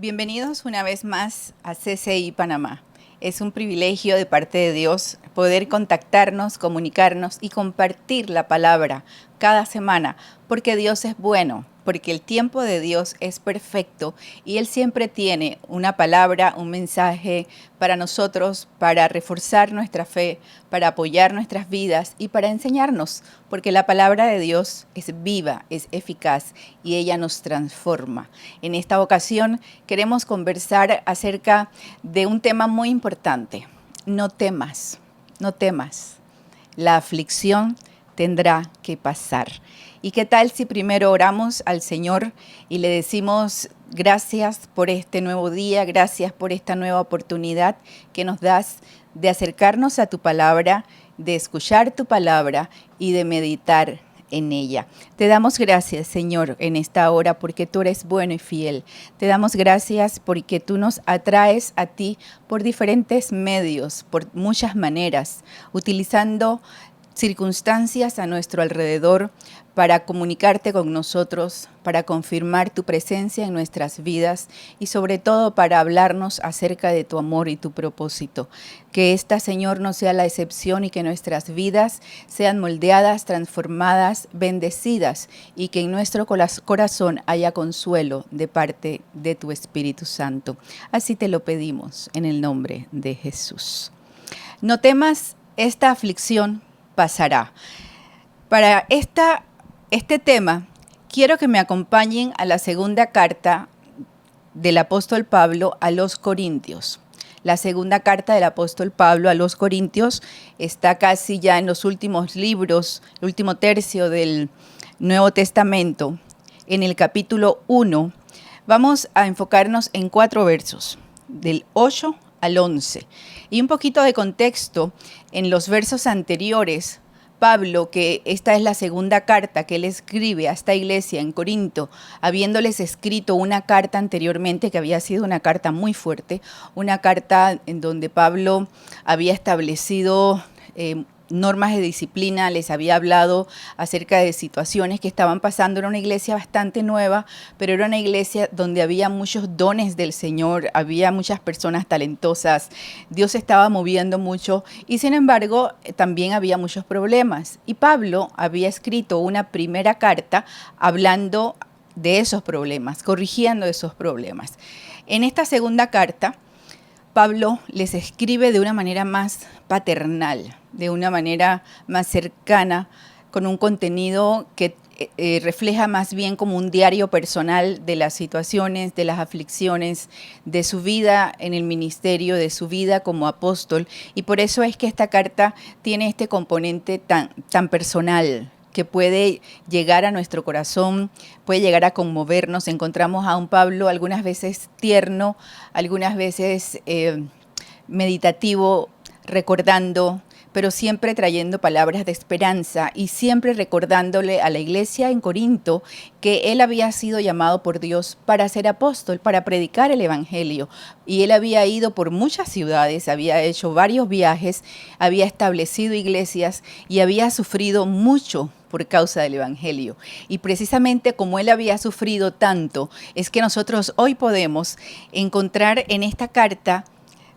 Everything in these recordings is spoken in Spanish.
Bienvenidos una vez más a CCI Panamá. Es un privilegio de parte de Dios poder contactarnos, comunicarnos y compartir la palabra cada semana, porque Dios es bueno, porque el tiempo de Dios es perfecto y Él siempre tiene una palabra, un mensaje para nosotros, para reforzar nuestra fe, para apoyar nuestras vidas y para enseñarnos, porque la palabra de Dios es viva, es eficaz y ella nos transforma. En esta ocasión queremos conversar acerca de un tema muy importante. No temas, no temas. La aflicción tendrá que pasar. ¿Y qué tal si primero oramos al Señor y le decimos gracias por este nuevo día, gracias por esta nueva oportunidad que nos das de acercarnos a tu palabra, de escuchar tu palabra y de meditar en ella? Te damos gracias, Señor, en esta hora porque tú eres bueno y fiel. Te damos gracias porque tú nos atraes a ti por diferentes medios, por muchas maneras, utilizando circunstancias a nuestro alrededor para comunicarte con nosotros, para confirmar tu presencia en nuestras vidas y sobre todo para hablarnos acerca de tu amor y tu propósito. Que esta, Señor, no sea la excepción y que nuestras vidas sean moldeadas, transformadas, bendecidas y que en nuestro corazón haya consuelo de parte de tu Espíritu Santo. Así te lo pedimos en el nombre de Jesús. No temas, esta aflicción pasará. Para este tema, quiero que me acompañen a la segunda carta del apóstol Pablo a los Corintios. La segunda carta del apóstol Pablo a los Corintios está casi ya en los últimos libros, el último tercio del Nuevo Testamento. En el capítulo 1 vamos a enfocarnos en 4 versos, del 8 al 11. Y un poquito de contexto, en los versos anteriores, Pablo, que esta es la segunda carta que él escribe a esta iglesia en Corinto, habiéndoles escrito una carta anteriormente que había sido una carta muy fuerte, una carta en donde Pablo había establecido normas de disciplina, les había hablado acerca de situaciones que estaban pasando. Era una iglesia bastante nueva, pero era una iglesia donde había muchos dones del Señor, había muchas personas talentosas, Dios estaba moviendo mucho y sin embargo también había muchos problemas. Y Pablo había escrito una primera carta hablando de esos problemas, corrigiendo esos problemas. En esta segunda carta, Pablo les escribe de una manera más paternal, de una manera más cercana, con un contenido que refleja más bien como un diario personal de las situaciones, de las aflicciones, de su vida en el ministerio, de su vida como apóstol. Y por eso es que esta carta tiene este componente tan personal, que puede llegar a nuestro corazón, puede llegar a conmovernos. Encontramos a un Pablo algunas veces tierno, algunas veces meditativo, recordando, pero siempre trayendo palabras de esperanza y siempre recordándole a la iglesia en Corinto que él había sido llamado por Dios para ser apóstol, para predicar el evangelio. Y él había ido por muchas ciudades, había hecho varios viajes, había establecido iglesias y había sufrido mucho por causa del evangelio. Y precisamente como él había sufrido tanto, es que nosotros hoy podemos encontrar en esta carta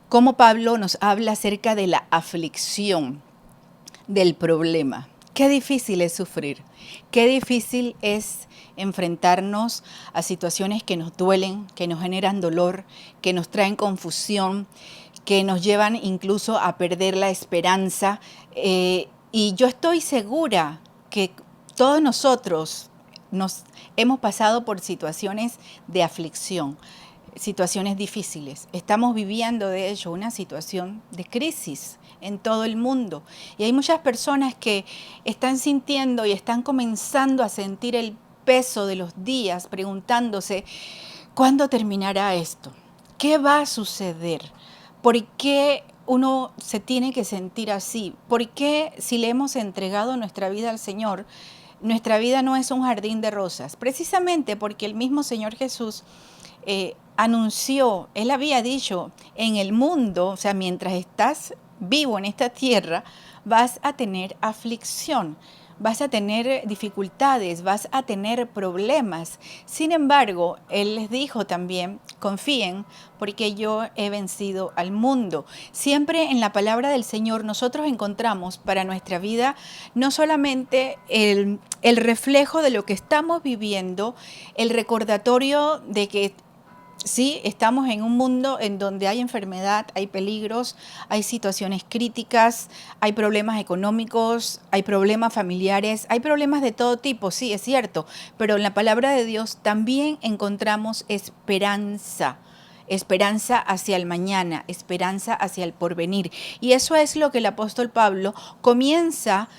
cómo Pablo nos habla acerca de la aflicción, del problema. Qué difícil es sufrir, qué difícil es enfrentarnos a situaciones que nos duelen, que nos generan dolor, que nos traen confusión, que nos llevan incluso a perder la esperanza. Y yo estoy segura que todos nosotros nos hemos pasado por situaciones de aflicción, situaciones difíciles. Estamos viviendo, de hecho, una situación de crisis en todo el mundo. Y hay muchas personas que están sintiendo y están comenzando a sentir el peso de los días, preguntándose, ¿cuándo terminará esto? ¿Qué va a suceder? ¿Por qué uno se tiene que sentir así? ¿Por qué si le hemos entregado nuestra vida al Señor, nuestra vida no es un jardín de rosas? Precisamente porque el mismo Señor Jesús anunció, él había dicho, en el mundo, o sea, mientras estás vivo en esta tierra, vas a tener aflicción, vas a tener dificultades, vas a tener problemas. Sin embargo, Él les dijo también, confíen porque yo he vencido al mundo. Siempre en la palabra del Señor nosotros encontramos para nuestra vida no solamente el reflejo de lo que estamos viviendo, el recordatorio de que sí, estamos en un mundo en donde hay enfermedad, hay peligros, hay situaciones críticas, hay problemas económicos, hay problemas familiares, hay problemas de todo tipo, sí, es cierto, pero en la palabra de Dios también encontramos esperanza. Esperanza hacia el mañana, esperanza hacia el porvenir. Y eso es lo que el apóstol Pablo comienza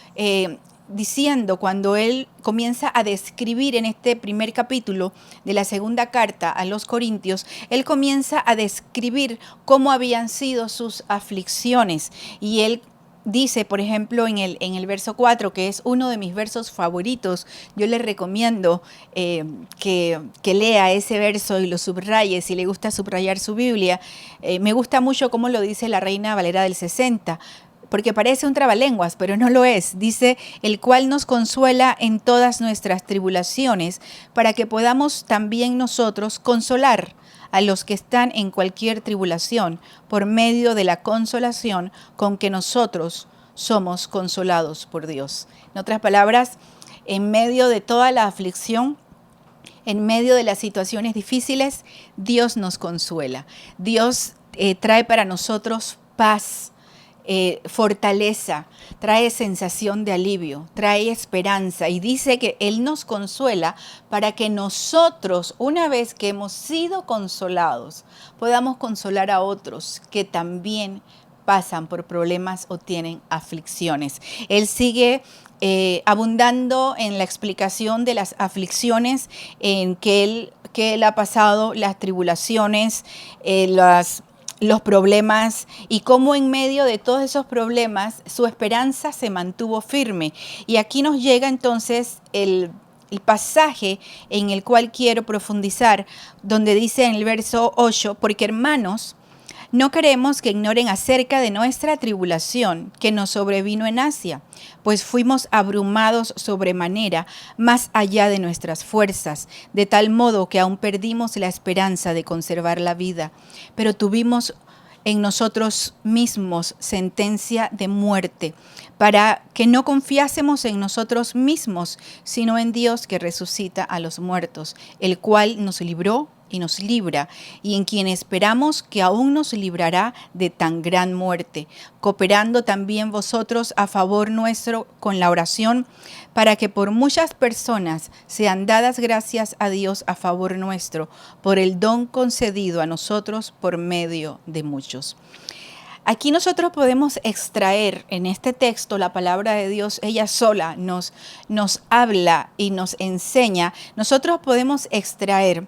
diciendo cuando él comienza a describir en este primer capítulo de la segunda carta a los Corintios, él comienza a describir cómo habían sido sus aflicciones. Y él dice, por ejemplo, en el verso 4, que es uno de mis versos favoritos, yo le recomiendo que lea ese verso y lo subraye, si le gusta subrayar su Biblia. Me gusta mucho cómo lo dice la Reina Valera del 60, porque parece un trabalenguas, pero no lo es. Dice, el cual nos consuela en todas nuestras tribulaciones, para que podamos también nosotros consolar a los que están en cualquier tribulación, por medio de la consolación con que nosotros somos consolados por Dios. En otras palabras, en medio de toda la aflicción, en medio de las situaciones difíciles, Dios nos consuela. Dios trae para nosotros paz, fortaleza, trae sensación de alivio, trae esperanza, y dice que Él nos consuela para que nosotros, una vez que hemos sido consolados, podamos consolar a otros que también pasan por problemas o tienen aflicciones. Él sigue abundando en la explicación de las aflicciones en que él ha pasado, las tribulaciones, los problemas, y cómo en medio de todos esos problemas su esperanza se mantuvo firme. Y aquí nos llega entonces el pasaje en el cual quiero profundizar, donde dice en el verso 8, porque hermanos, no queremos que ignoren acerca de nuestra tribulación que nos sobrevino en Asia, pues fuimos abrumados sobremanera, más allá de nuestras fuerzas, de tal modo que aún perdimos la esperanza de conservar la vida, pero tuvimos en nosotros mismos sentencia de muerte, para que no confiásemos en nosotros mismos, sino en Dios que resucita a los muertos, el cual nos libró y nos libra, y en quien esperamos que aún nos librará de tan gran muerte, cooperando también vosotros a favor nuestro con la oración, para que por muchas personas sean dadas gracias a Dios a favor nuestro, por el don concedido a nosotros por medio de muchos. Aquí nosotros podemos extraer en este texto la palabra de Dios, ella sola nos habla y nos enseña. Nosotros podemos extraer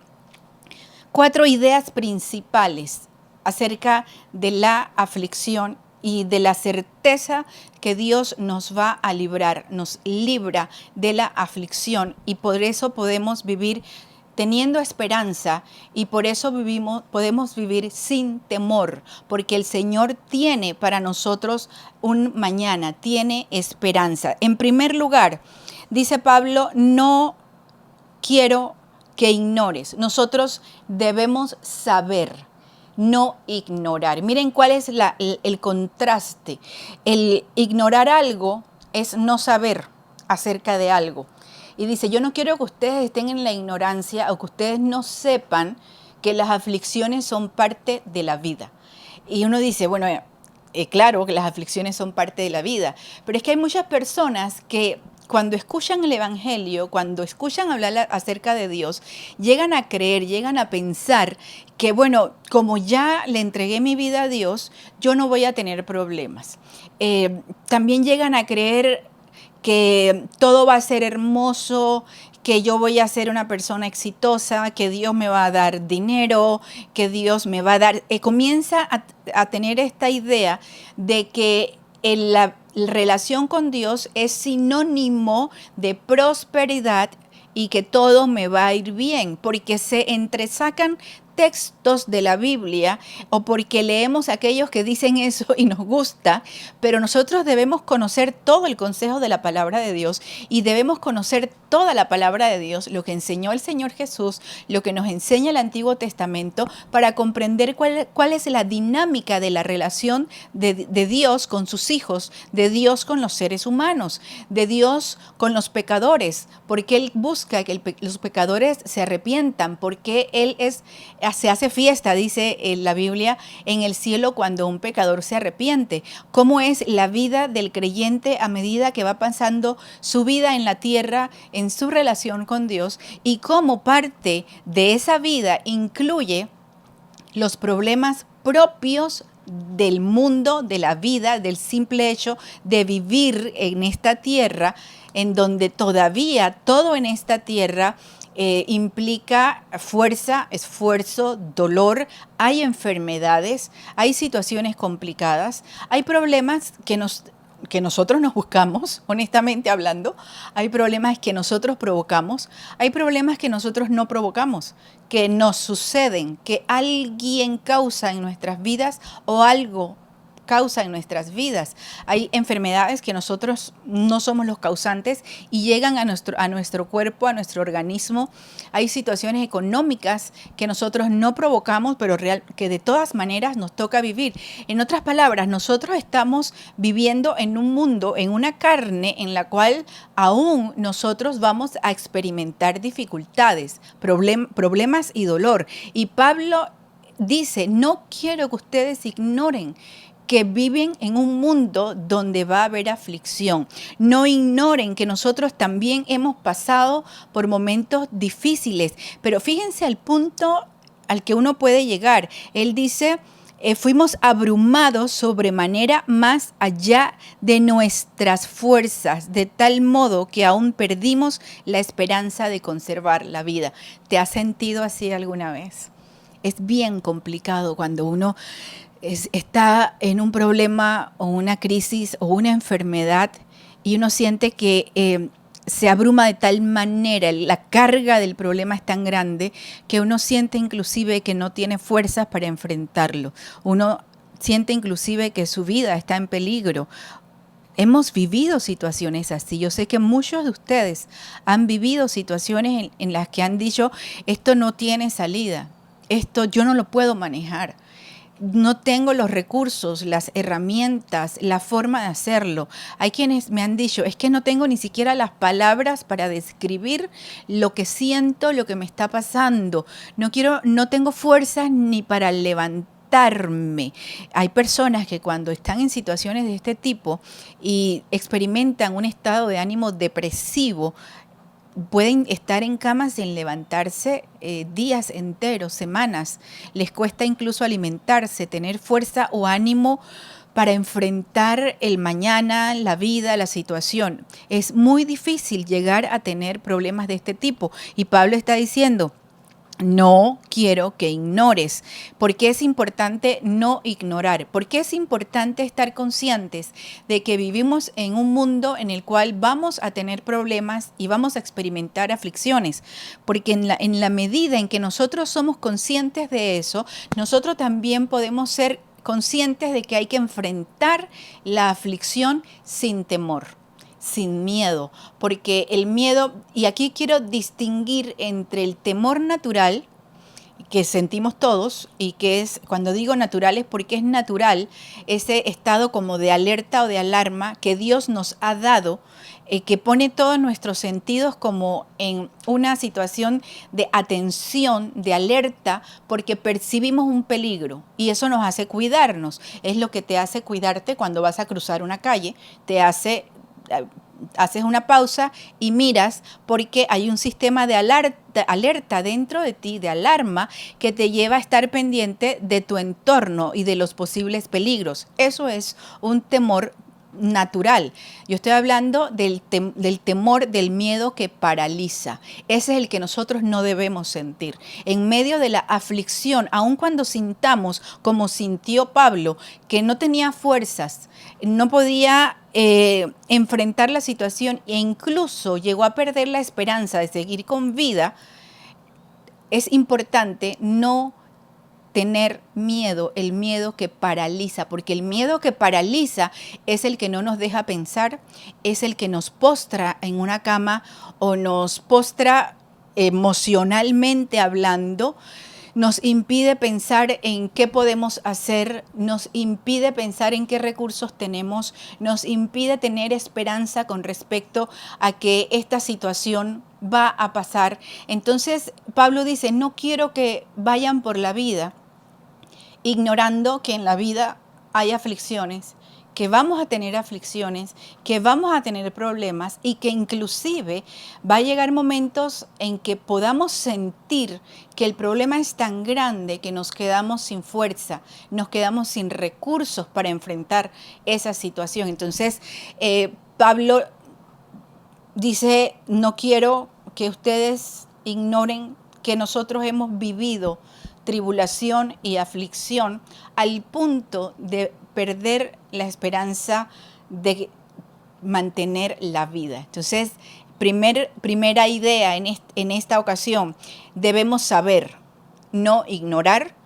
4 ideas principales acerca de la aflicción y de la certeza que Dios nos va a librar, nos libra de la aflicción, y por eso podemos vivir teniendo esperanza, y por eso podemos vivir sin temor, porque el Señor tiene para nosotros un mañana, tiene esperanza. En primer lugar, dice Pablo, no quiero que ignores. Nosotros debemos saber, no ignorar. Miren cuál es el contraste. El ignorar algo es no saber acerca de algo. Y dice, yo no quiero que ustedes estén en la ignorancia o que ustedes no sepan que las aflicciones son parte de la vida. Y uno dice, bueno, claro que las aflicciones son parte de la vida, pero es que hay muchas personas que cuando escuchan el Evangelio, cuando escuchan hablar acerca de Dios, llegan a creer, llegan a pensar que, bueno, como ya le entregué mi vida a Dios, yo no voy a tener problemas. También llegan a creer que todo va a ser hermoso, que yo voy a ser una persona exitosa, que Dios me va a dar dinero, que Dios me va a dar... comienza a tener esta idea de que la relación con Dios es sinónimo de prosperidad y que todo me va a ir bien, porque se entresacan textos de la Biblia o porque leemos aquellos que dicen eso y nos gusta, pero nosotros debemos conocer todo el consejo de la palabra de Dios y debemos conocer toda la palabra de Dios, lo que enseñó el Señor Jesús, lo que nos enseña el Antiguo Testamento, para comprender cuál es la dinámica de la relación de Dios con sus hijos, de Dios con los seres humanos, de Dios con los pecadores, porque Él busca que los pecadores se arrepientan, porque Él se hace fiesta, dice la Biblia, en el cielo cuando un pecador se arrepiente. ¿Cómo es la vida del creyente a medida que va pasando su vida en la tierra, en su relación con Dios, y cómo parte de esa vida incluye los problemas propios del mundo, de la vida, del simple hecho de vivir en esta tierra, en donde todavía todo en esta tierra implica fuerza, esfuerzo, dolor, hay enfermedades, hay situaciones complicadas, hay problemas que nosotros nos buscamos, honestamente hablando, hay problemas que nosotros provocamos, hay problemas que nosotros no provocamos, que nos suceden, que alguien causa en nuestras vidas o algo causa en nuestras vidas. Hay enfermedades que nosotros no somos los causantes y llegan a nuestro cuerpo, a nuestro organismo. Hay situaciones económicas que nosotros no provocamos, pero que de todas maneras nos toca vivir. En otras palabras, nosotros estamos viviendo en un mundo, en una carne en la cual aún nosotros vamos a experimentar dificultades, problemas y dolor. Y Pablo dice, no quiero que ustedes ignoren que viven en un mundo donde va a haber aflicción. No ignoren que nosotros también hemos pasado por momentos difíciles, pero fíjense al punto al que uno puede llegar. Él dice, fuimos abrumados sobremanera más allá de nuestras fuerzas, de tal modo que aún perdimos la esperanza de conservar la vida. ¿Te has sentido así alguna vez? Es bien complicado cuando uno está en un problema o una crisis o una enfermedad y uno siente que se abruma de tal manera, la carga del problema es tan grande que uno siente inclusive que no tiene fuerzas para enfrentarlo. Uno siente inclusive que su vida está en peligro. Hemos vivido situaciones así. Yo sé que muchos de ustedes han vivido situaciones en las que han dicho, esto no tiene salida, esto yo no lo puedo manejar. No tengo los recursos, las herramientas, la forma de hacerlo. Hay quienes me han dicho, es que no tengo ni siquiera las palabras para describir lo que siento, lo que me está pasando. No tengo fuerzas ni para levantarme. Hay personas que cuando están en situaciones de este tipo y experimentan un estado de ánimo depresivo, pueden estar en cama sin levantarse días enteros, semanas. Les cuesta incluso alimentarse, tener fuerza o ánimo para enfrentar el mañana, la vida, la situación. Es muy difícil llegar a tener problemas de este tipo. Y Pablo está diciendo, no quiero que ignores. ¿Por qué es importante no ignorar? ¿Por qué es importante estar conscientes de que vivimos en un mundo en el cual vamos a tener problemas y vamos a experimentar aflicciones? Porque en la medida en que nosotros somos conscientes de eso, nosotros también podemos ser conscientes de que hay que enfrentar la aflicción sin temor, sin miedo, porque el miedo, y aquí quiero distinguir entre el temor natural que sentimos todos y que es, cuando digo natural es porque es natural ese estado como de alerta o de alarma que Dios nos ha dado, que pone todos nuestros sentidos como en una situación de atención, de alerta, porque percibimos un peligro y eso nos hace cuidarnos. Es lo que te hace cuidarte cuando vas a cruzar una calle, haces una pausa y miras porque hay un sistema de alerta dentro de ti, de alarma, que te lleva a estar pendiente de tu entorno y de los posibles peligros. Eso es un temor natural. Yo estoy hablando del temor, del miedo que paraliza. Ese es el que nosotros no debemos sentir. En medio de la aflicción, aun cuando sintamos, como sintió Pablo, que no tenía fuerzas, no podía enfrentar la situación e incluso llegó a perder la esperanza de seguir con vida, es importante no tener miedo, el miedo que paraliza, porque el miedo que paraliza es el que no nos deja pensar, es el que nos postra en una cama o nos postra emocionalmente hablando, nos impide pensar en qué podemos hacer, nos impide pensar en qué recursos tenemos, nos impide tener esperanza con respecto a que esta situación va a pasar. Entonces, Pablo dice, no quiero que vayan por la vida ignorando que en la vida hay aflicciones, que vamos a tener aflicciones, que vamos a tener problemas y que inclusive va a llegar momentos en que podamos sentir que el problema es tan grande que nos quedamos sin fuerza, nos quedamos sin recursos para enfrentar esa situación. Entonces, Pablo dice, no quiero que ustedes ignoren que nosotros hemos vivido tribulación y aflicción al punto de perder la esperanza de mantener la vida. Entonces, primera idea en esta ocasión, debemos saber, no ignorar,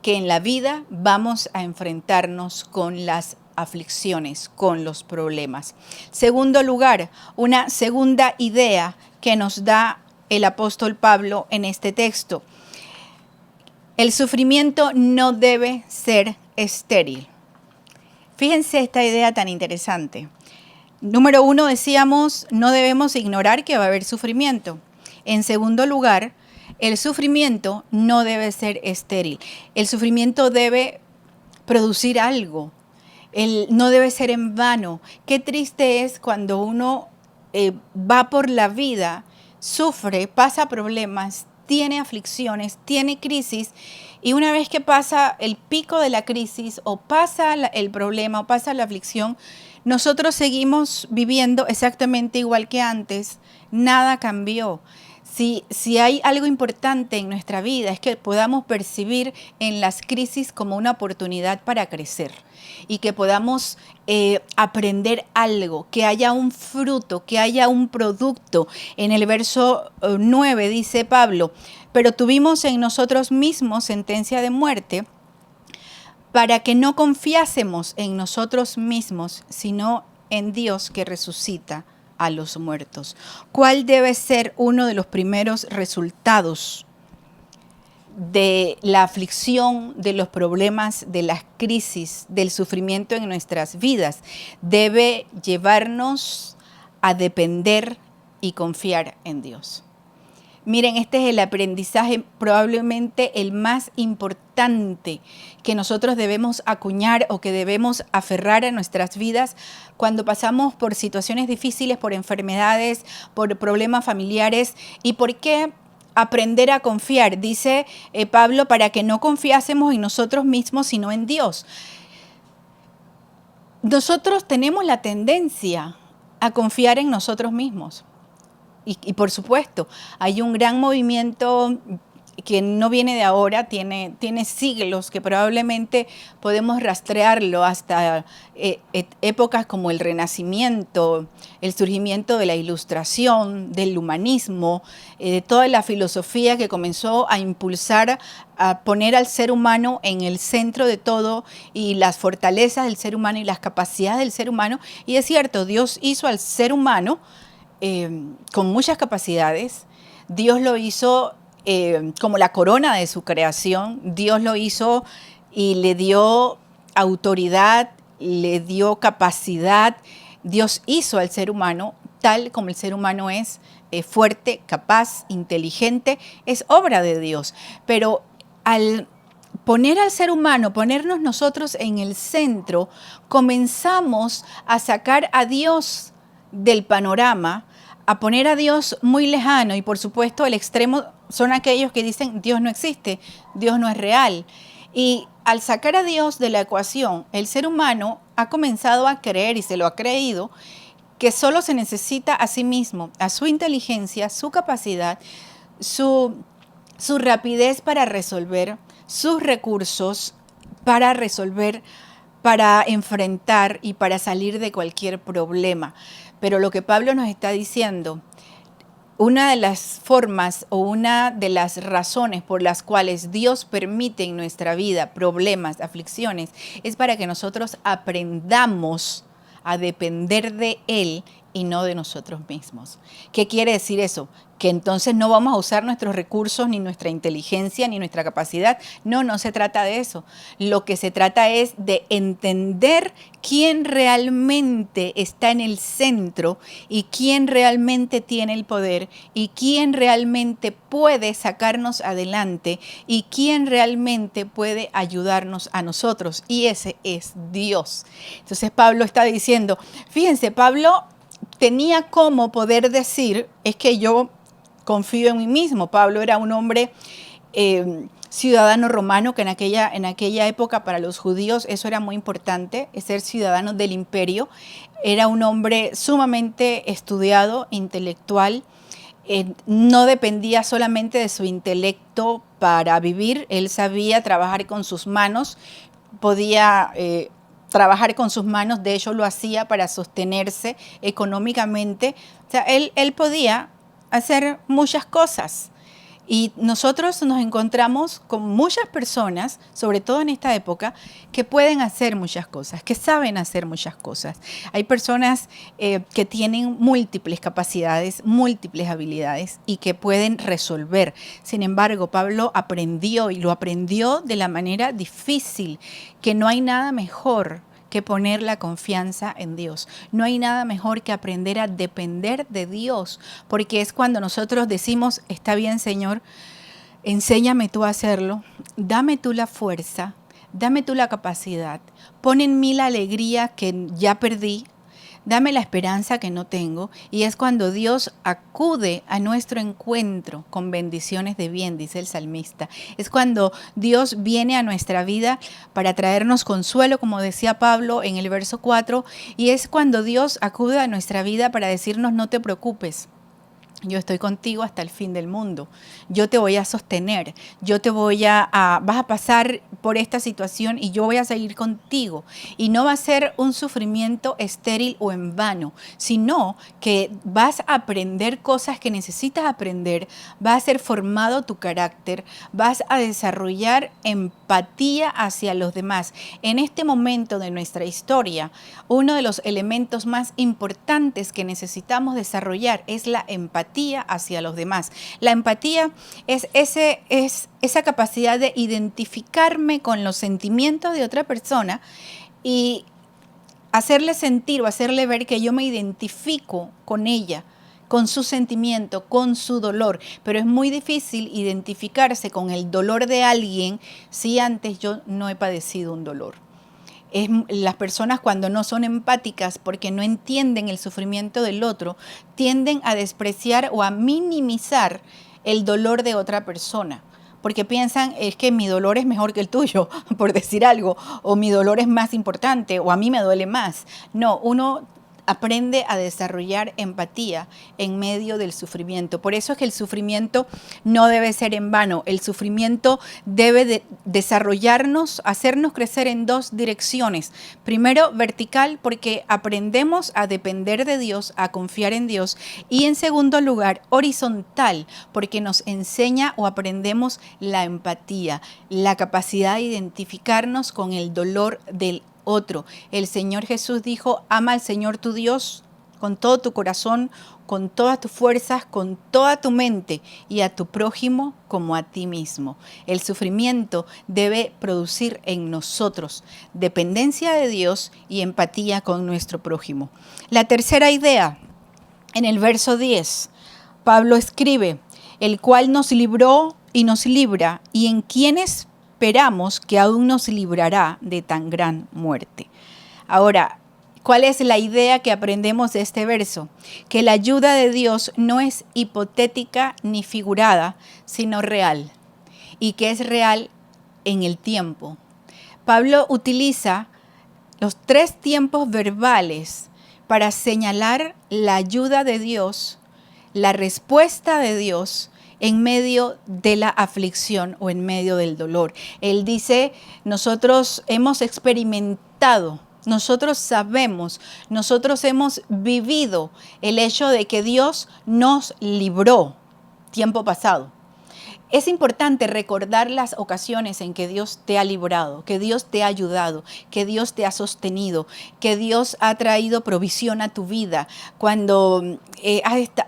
que en la vida vamos a enfrentarnos con las aflicciones, con los problemas. Segundo lugar, una segunda idea que nos da el apóstol Pablo en este texto. El sufrimiento no debe ser estéril. Fíjense esta idea tan interesante. Número 1, decíamos, no debemos ignorar que va a haber sufrimiento. En segundo lugar, el sufrimiento no debe ser estéril. El sufrimiento debe producir algo. No debe ser en vano. Qué triste es cuando uno va por la vida, sufre, pasa problemas, tiene aflicciones, tiene crisis, y una vez que pasa el pico de la crisis o pasa el problema o pasa la aflicción, nosotros seguimos viviendo exactamente igual que antes, nada cambió. Si hay algo importante en nuestra vida es que podamos percibir en las crisis como una oportunidad para crecer y que podamos aprender algo, que haya un fruto, que haya un producto. En el verso 9 dice Pablo, pero tuvimos en nosotros mismos sentencia de muerte para que no confiásemos en nosotros mismos, sino en Dios que resucita a los muertos. ¿Cuál debe ser uno de los primeros resultados de la aflicción, de los problemas, de las crisis, del sufrimiento en nuestras vidas? Debe llevarnos a depender y confiar en Dios. Miren, este es el aprendizaje probablemente el más importante que nosotros debemos acuñar o que debemos aferrar a nuestras vidas cuando pasamos por situaciones difíciles, por enfermedades, por problemas familiares. ¿Y por qué aprender a confiar? Dice Pablo, para que no confiásemos en nosotros mismos, sino en Dios. Nosotros tenemos la tendencia a confiar en nosotros mismos. Y por supuesto, hay un gran movimiento que no viene de ahora, tiene siglos, que probablemente podemos rastrearlo hasta épocas como el Renacimiento, el surgimiento de la Ilustración, del humanismo, de toda la filosofía que comenzó a impulsar, a poner al ser humano en el centro de todo y las fortalezas del ser humano y las capacidades del ser humano. Y es cierto, Dios hizo al ser humano con muchas capacidades. Dios lo hizo como la corona de su creación. Dios lo hizo y le dio autoridad, le dio capacidad. Dios hizo al ser humano tal como el ser humano es, fuerte, capaz, inteligente. Es obra de Dios. Pero al poner al ser humano, ponernos nosotros en el centro, comenzamos a sacar a Dios del panorama, a poner a Dios muy lejano, y por supuesto el extremo son aquellos que dicen Dios no existe, Dios no es real. Y al sacar a Dios de la ecuación, el ser humano ha comenzado a creer, y se lo ha creído, que solo se necesita a sí mismo, a su inteligencia, su capacidad, su rapidez para resolver, sus recursos para resolver, para enfrentar y para salir de cualquier problema. Pero lo que Pablo nos está diciendo, una de las formas o una de las razones por las cuales Dios permite en nuestra vida problemas, aflicciones, es para que nosotros aprendamos a depender de Él y no de nosotros mismos. ¿Qué quiere decir eso? Que entonces no vamos a usar nuestros recursos, ni nuestra inteligencia, ni nuestra capacidad. No, no se trata de eso. Lo que se trata es de entender quién realmente está en el centro y quién realmente tiene el poder y quién realmente puede sacarnos adelante y quién realmente puede ayudarnos a nosotros. Y ese es Dios. Entonces Pablo está diciendo, fíjense, Pablo tenía como poder decir, es que yo confío en mí mismo. Pablo era un hombre ciudadano romano, que en aquella época para los judíos eso era muy importante, ser ciudadano del imperio. Era un hombre sumamente estudiado, intelectual, no dependía solamente de su intelecto para vivir, él sabía trabajar con sus manos, podía trabajar con sus manos, de hecho lo hacía para sostenerse económicamente. O sea, él podía hacer muchas cosas. Y nosotros nos encontramos con muchas personas, sobre todo en esta época, que pueden hacer muchas cosas, que saben hacer muchas cosas. Hay personas que tienen múltiples capacidades, múltiples habilidades y que pueden resolver. Sin embargo, Pablo aprendió y lo aprendió de la manera difícil, que no hay nada mejor que poner la confianza en Dios. No hay nada mejor que aprender a depender de Dios, porque es cuando nosotros decimos, está bien, Señor, enséñame tú a hacerlo, dame tú la fuerza, dame tú la capacidad, pon en mí la alegría que ya perdí, dame la esperanza que no tengo, y es cuando Dios acude a nuestro encuentro con bendiciones de bien, dice el salmista. Es cuando Dios viene a nuestra vida para traernos consuelo, como decía Pablo en el verso 4, y es cuando Dios acude a nuestra vida para decirnos, no te preocupes. Yo estoy contigo hasta el fin del mundo. Yo te voy a sostener. Yo te voy vas a pasar por esta situación y yo voy a seguir contigo. Y no va a ser un sufrimiento estéril o en vano, sino que vas a aprender cosas que necesitas aprender, va a ser formado tu carácter, vas a desarrollar empatía hacia los demás. En este momento de nuestra historia, uno de los elementos más importantes que necesitamos desarrollar es la empatía hacia los demás. La empatía es esa capacidad de identificarme con los sentimientos de otra persona y hacerle sentir o hacerle ver que yo me identifico con ella, con su sentimiento, con su dolor. Pero es muy difícil identificarse con el dolor de alguien si antes yo no he padecido un dolor. Las personas cuando no son empáticas porque no entienden el sufrimiento del otro, tienden a despreciar o a minimizar el dolor de otra persona. Porque piensan, es que mi dolor es mejor que el tuyo, por decir algo, o mi dolor es más importante, o a mí me duele más. No, uno aprende a desarrollar empatía en medio del sufrimiento. Por eso es que el sufrimiento no debe ser en vano. El sufrimiento debe de desarrollarnos, hacernos crecer en dos direcciones. Primero, vertical, porque aprendemos a depender de Dios, a confiar en Dios. Y en segundo lugar, horizontal, porque nos enseña o aprendemos la empatía, la capacidad de identificarnos con el dolor del otro. El Señor Jesús dijo, ama al Señor tu Dios con todo tu corazón, con todas tus fuerzas, con toda tu mente y a tu prójimo como a ti mismo. El sufrimiento debe producir en nosotros dependencia de Dios y empatía con nuestro prójimo. La tercera idea, en el verso 10, Pablo escribe, el cual nos libró y nos libra, y en quienes esperamos que aún nos librará de tan gran muerte. Ahora, ¿cuál es la idea que aprendemos de este verso? Que la ayuda de Dios no es hipotética ni figurada, sino real, y que es real en el tiempo. Pablo utiliza los 3 tiempos verbales para señalar la ayuda de Dios, la respuesta de Dios en medio de la aflicción o en medio del dolor. Él dice, nosotros hemos experimentado nosotros sabemos, nosotros hemos vivido el hecho de que Dios nos libró tiempo pasado. Es importante recordar las ocasiones en que Dios te ha librado, que Dios te ha ayudado, que Dios te ha sostenido, que Dios ha traído provisión a tu vida cuando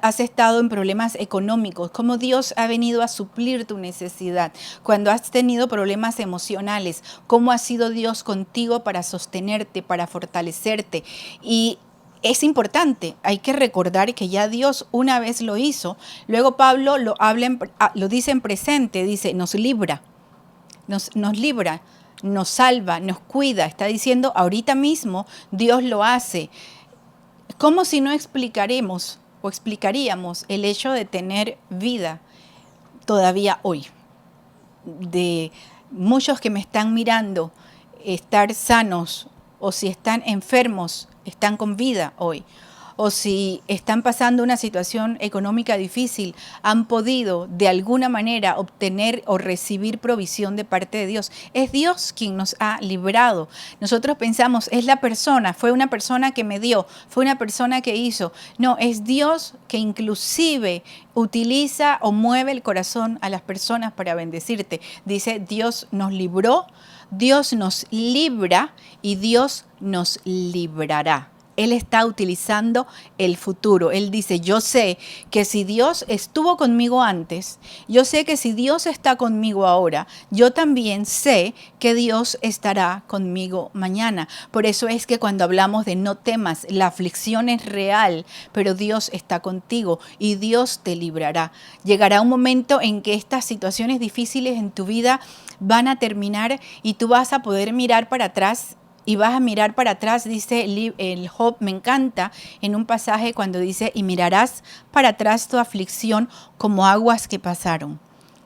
has estado en problemas económicos, cómo Dios ha venido a suplir tu necesidad, cuando has tenido problemas emocionales, cómo ha sido Dios contigo para sostenerte, para fortalecerte. Y es importante, hay que recordar que ya Dios una vez lo hizo. Luego Pablo lo dice en presente, dice, nos libra, nos salva, nos cuida. Está diciendo, ahorita mismo Dios lo hace. Como si no explicaríamos el hecho de tener vida todavía hoy. De muchos que me están mirando, estar sanos, o si están enfermos, están con vida hoy, o si están pasando una situación económica difícil, han podido de alguna manera obtener o recibir provisión de parte de Dios. Es Dios quien nos ha librado. Nosotros pensamos, es la persona, fue una persona que me dio, fue una persona que hizo. No, es Dios que inclusive utiliza o mueve el corazón a las personas para bendecirte. Dice, Dios nos libró, Dios nos libra y Dios nos librará. Él está utilizando el futuro. Él dice, yo sé que si Dios estuvo conmigo antes, yo sé que si Dios está conmigo ahora, yo también sé que Dios estará conmigo mañana. Por eso es que cuando hablamos de no temas, la aflicción es real, pero Dios está contigo y Dios te librará. Llegará un momento en que estas situaciones difíciles en tu vida van a terminar y tú vas a poder mirar para atrás. Y vas a mirar para atrás, dice el Job, me encanta, en un pasaje cuando dice, y mirarás para atrás tu aflicción como aguas que pasaron.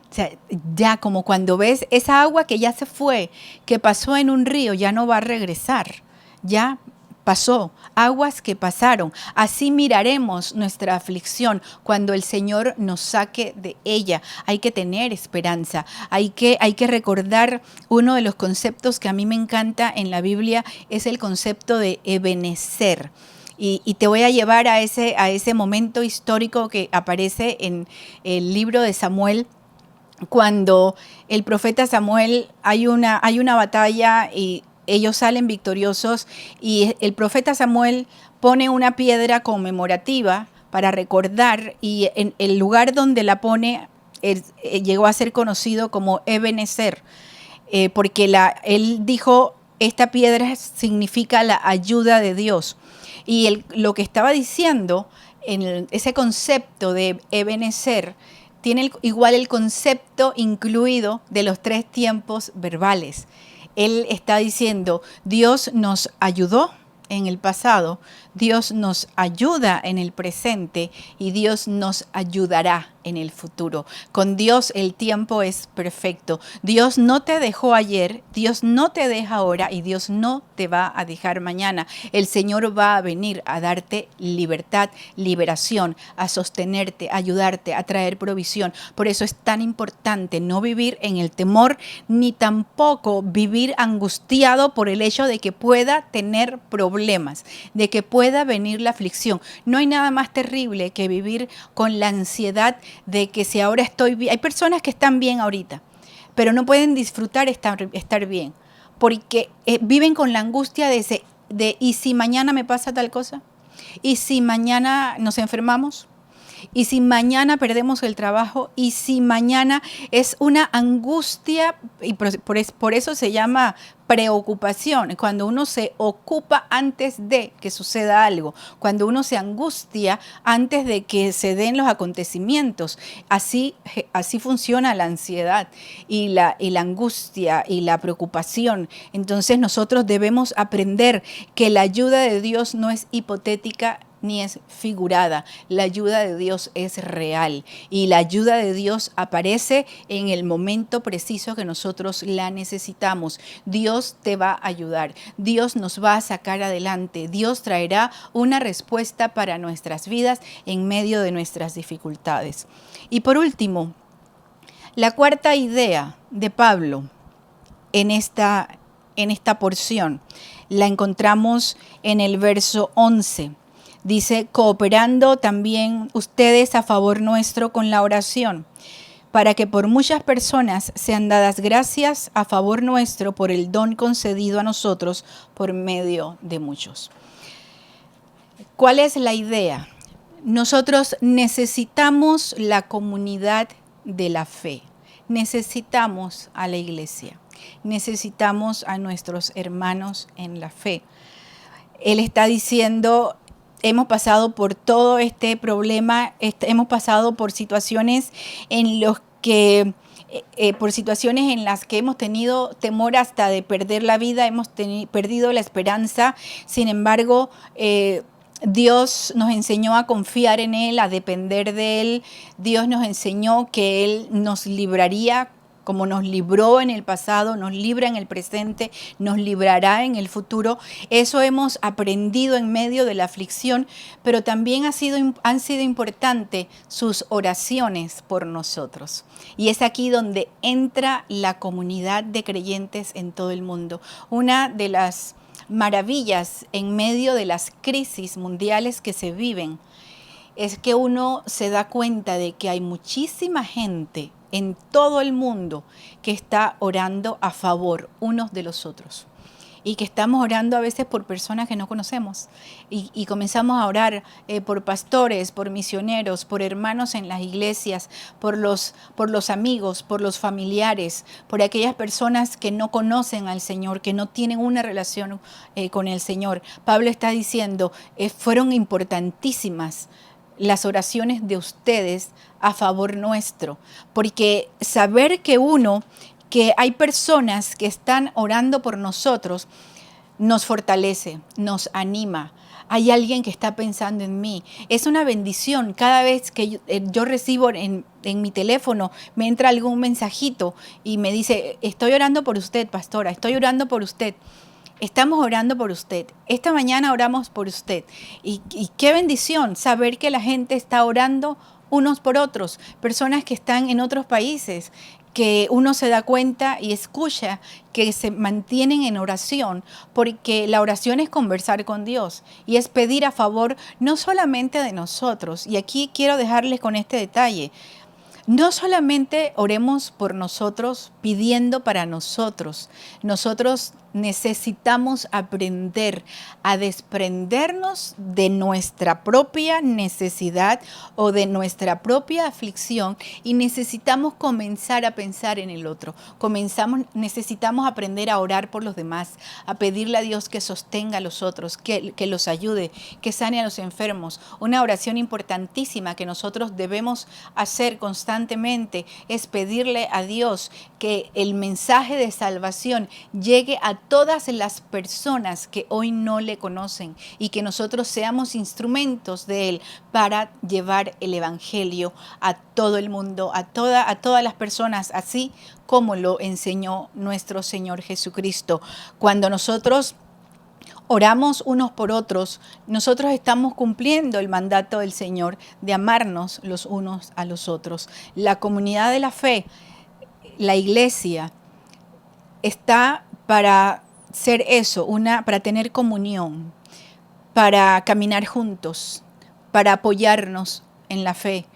O sea, ya como cuando ves esa agua que ya se fue, que pasó en un río, ya no va a regresar, ya pasó, aguas que pasaron. Así miraremos nuestra aflicción cuando el Señor nos saque de ella. Hay que tener esperanza, hay que recordar uno de los conceptos que a mí me encanta en la Biblia, es el concepto de Ebenezer. Y te voy a llevar a ese momento histórico que aparece en el libro de Samuel, cuando el profeta Samuel hay una batalla y ellos salen victoriosos y el profeta Samuel pone una piedra conmemorativa para recordar, y en el lugar donde la pone llegó a ser conocido como Ebenezer, porque él dijo, esta piedra significa la ayuda de Dios. Y lo que estaba diciendo en ese concepto de Ebenezer tiene igual el concepto incluido de los 3 tiempos verbales. Él está diciendo, Dios nos ayudó en el pasado, Dios nos ayuda en el presente y Dios nos ayudará en el futuro. Con Dios el tiempo es perfecto. Dios no te dejó ayer, Dios no te deja ahora y Dios no te va a dejar mañana. El Señor va a venir a darte libertad, liberación, a sostenerte, a ayudarte, a traer provisión. Por eso es tan importante no vivir en el temor, ni tampoco vivir angustiado por el hecho de que pueda tener problemas, de que pueda venir la aflicción. No hay nada más terrible que vivir con la ansiedad de que si ahora estoy bien. Hay personas que están bien ahorita, pero no pueden disfrutar estar bien, porque viven con la angustia de ¿y si mañana me pasa tal cosa? ¿Y si mañana nos enfermamos? ¿Y si mañana perdemos el trabajo? ¿Y si mañana? Es una angustia, y por eso se llama preocupación, cuando uno se ocupa antes de que suceda algo, cuando uno se angustia antes de que se den los acontecimientos. Así funciona la ansiedad y la angustia y la preocupación. Entonces nosotros debemos aprender que la ayuda de Dios no es hipotética ni es figurada. La ayuda de Dios es real y la ayuda de Dios aparece en el momento preciso que nosotros la necesitamos. Dios te va a ayudar, Dios nos va a sacar adelante, Dios traerá una respuesta para nuestras vidas en medio de nuestras dificultades. Y por último, la cuarta idea de Pablo en esta en esta porción. La encontramos en el verso 11. Dice, cooperando también ustedes a favor nuestro con la oración, para que por muchas personas sean dadas gracias a favor nuestro por el don concedido a nosotros por medio de muchos. ¿Cuál es la idea? Nosotros necesitamos la comunidad de la fe, necesitamos a la iglesia, necesitamos a nuestros hermanos en la fe. Él está diciendo, hemos pasado por todo este problema, hemos pasado por situaciones en las que hemos tenido temor hasta de perder la vida, hemos perdido la esperanza. Sin embargo, Dios nos enseñó a confiar en Él, a depender de Él. Dios nos enseñó que Él nos libraría, como nos libró en el pasado, nos libra en el presente, nos librará en el futuro. Eso hemos aprendido en medio de la aflicción, pero también han sido importantes sus oraciones por nosotros. Y es aquí donde entra la comunidad de creyentes en todo el mundo. Una de las maravillas en medio de las crisis mundiales que se viven es que uno se da cuenta de que hay muchísima gente en todo el mundo que está orando a favor unos de los otros y que estamos orando a veces por personas que no conocemos y comenzamos a orar por pastores, por misioneros, por hermanos en las iglesias, por los amigos, por los familiares, por aquellas personas que no conocen al Señor, que no tienen una relación con el Señor. Pablo está diciendo, fueron importantísimas las oraciones de ustedes a favor nuestro, porque saber que hay personas que están orando por nosotros, nos fortalece, nos anima. Hay alguien que está pensando en mí. Es una bendición. Cada vez que yo recibo en mi teléfono, me entra algún mensajito y me dice, estoy orando por usted, pastora, estoy orando por usted. Estamos orando por usted. Esta mañana oramos por usted. Y qué bendición saber que la gente está orando unos por otros. Personas que están en otros países, que uno se da cuenta y escucha que se mantienen en oración, porque la oración es conversar con Dios y es pedir a favor no solamente de nosotros. Y aquí quiero dejarles con este detalle. No solamente oremos por nosotros, pidiendo para nosotros. Nosotros necesitamos aprender a desprendernos de nuestra propia necesidad o de nuestra propia aflicción y necesitamos comenzar a pensar en el otro. Necesitamos aprender a orar por los demás, a pedirle a Dios que sostenga a los otros, que los ayude, que sane a los enfermos. Una oración importantísima que nosotros debemos hacer constantemente es pedirle a Dios que el mensaje de salvación llegue a todas las personas que hoy no le conocen y que nosotros seamos instrumentos de Él para llevar el Evangelio a todo el mundo, a todas las personas, así como lo enseñó nuestro Señor Jesucristo. Cuando nosotros oramos unos por otros, nosotros estamos cumpliendo el mandato del Señor de amarnos los unos a los otros. La comunidad de la fe, la iglesia, está para ser eso, para tener comunión, para caminar juntos, para apoyarnos en la fe,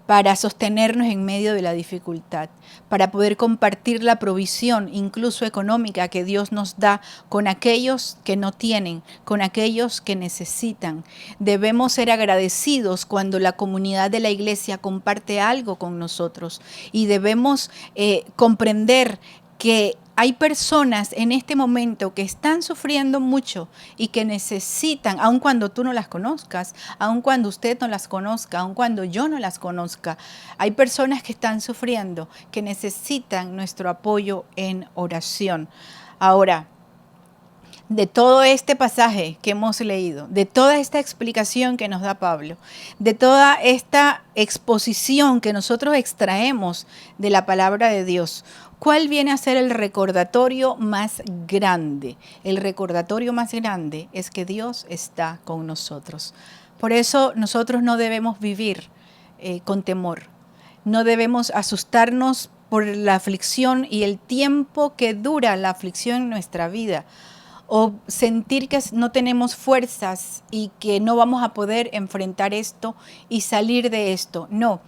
para sostenernos en medio de la dificultad, para poder compartir la provisión, incluso económica, que Dios nos da con aquellos que no tienen, con aquellos que necesitan. Debemos ser agradecidos cuando la comunidad de la iglesia comparte algo con nosotros y debemos comprender que hay personas en este momento que están sufriendo mucho y que necesitan, aun cuando tú no las conozcas, aun cuando usted no las conozca, aun cuando yo no las conozca, hay personas que están sufriendo, que necesitan nuestro apoyo en oración. Ahora, de todo este pasaje que hemos leído, de toda esta explicación que nos da Pablo, de toda esta exposición que nosotros extraemos de la palabra de Dios, ¿cuál viene a ser el recordatorio más grande? El recordatorio más grande es que Dios está con nosotros. Por eso nosotros no debemos vivir con temor. No debemos asustarnos por la aflicción y el tiempo que dura la aflicción en nuestra vida, o sentir que no tenemos fuerzas y que no vamos a poder enfrentar esto y salir de esto. No,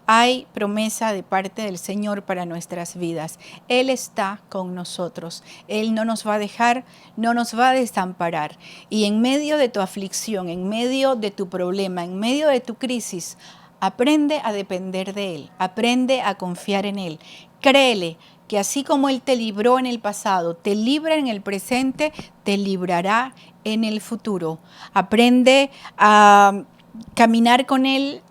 hay promesa de parte del Señor para nuestras vidas. Él está con nosotros. Él no nos va a dejar, no nos va a desamparar. Y en medio de tu aflicción, en medio de tu problema, en medio de tu crisis, aprende a depender de Él, aprende a confiar en Él. Créele que así como Él te libró en el pasado, te libra en el presente, te librará en el futuro. Aprende a caminar con Él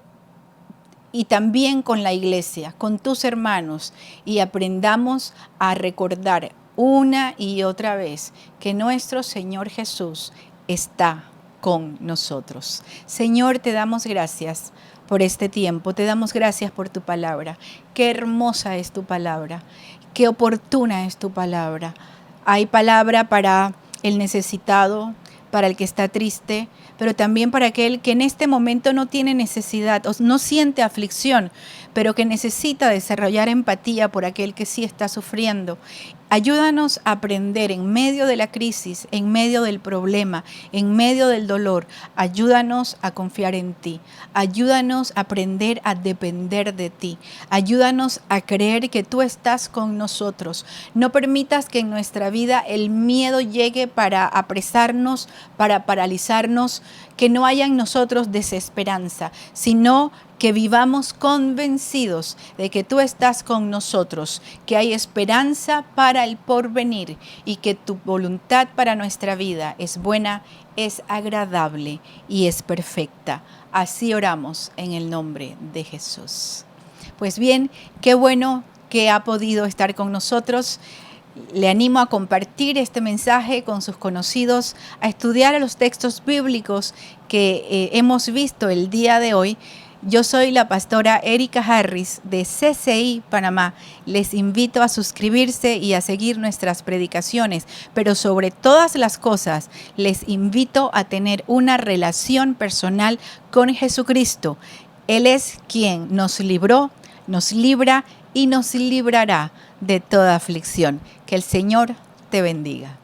y también con la iglesia, con tus hermanos, y aprendamos a recordar una y otra vez que nuestro Señor Jesús está con nosotros. Señor, te damos gracias por este tiempo, te damos gracias por tu palabra. Qué hermosa es tu palabra, qué oportuna es tu palabra. Hay palabra para el necesitado, para el que está triste, pero también para aquel que en este momento no tiene necesidad o no siente aflicción, pero que necesita desarrollar empatía por aquel que sí está sufriendo. Ayúdanos a aprender en medio de la crisis, en medio del problema, en medio del dolor. Ayúdanos a confiar en ti. Ayúdanos a aprender a depender de ti. Ayúdanos a creer que tú estás con nosotros. No permitas que en nuestra vida el miedo llegue para apresarnos, para paralizarnos, que no haya en nosotros desesperanza, sino que vivamos convencidos de que tú estás con nosotros, que hay esperanza para el porvenir y que tu voluntad para nuestra vida es buena, es agradable y es perfecta. Así oramos en el nombre de Jesús. Pues bien, qué bueno que ha podido estar con nosotros. Le animo a compartir este mensaje con sus conocidos, a estudiar los textos bíblicos que hemos visto el día de hoy. Yo soy la pastora Erika Harris de CCI Panamá. Les invito a suscribirse y a seguir nuestras predicaciones, pero sobre todas las cosas les invito a tener una relación personal con Jesucristo. Él es quien nos libró, nos libra y nos librará de toda aflicción. Que el Señor te bendiga.